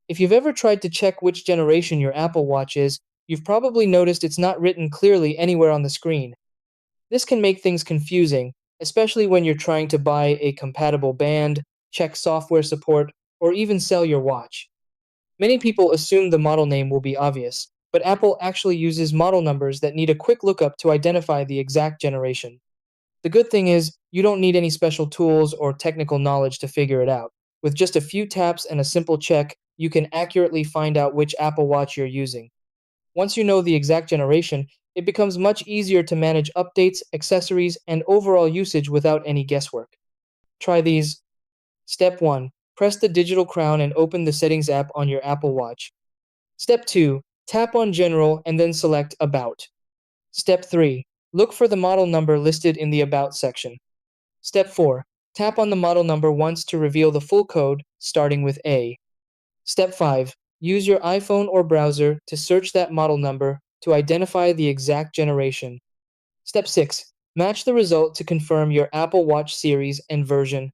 If you've ever tried to check which generation your Apple Watch is, you've probably noticed it's not written clearly anywhere on the screen. This can make things confusing, especially when you're trying to buy a compatible band, check software support, or even sell your watch. Many people assume the model name will be obvious, but Apple actually uses model numbers that need a quick lookup to identify the exact generation. The good thing is, you don't need any special tools or technical knowledge to figure it out. With just a few taps and a simple check, you can accurately find out which Apple Watch you're using. Once you know the exact generation, it becomes much easier to manage updates, accessories, and overall usage without any guesswork. Try these. Step 1. Press the digital crown and open the Settings app on your Apple Watch. Step 2. Tap on General and then select About. Step 3. Look for the model number listed in the About section. Step 4. Tap on the model number once to reveal the full code, starting with A. Step 5. Use your iPhone or browser to search that model number to identify the exact generation. Step 6. Match the result to confirm your Apple Watch series and version.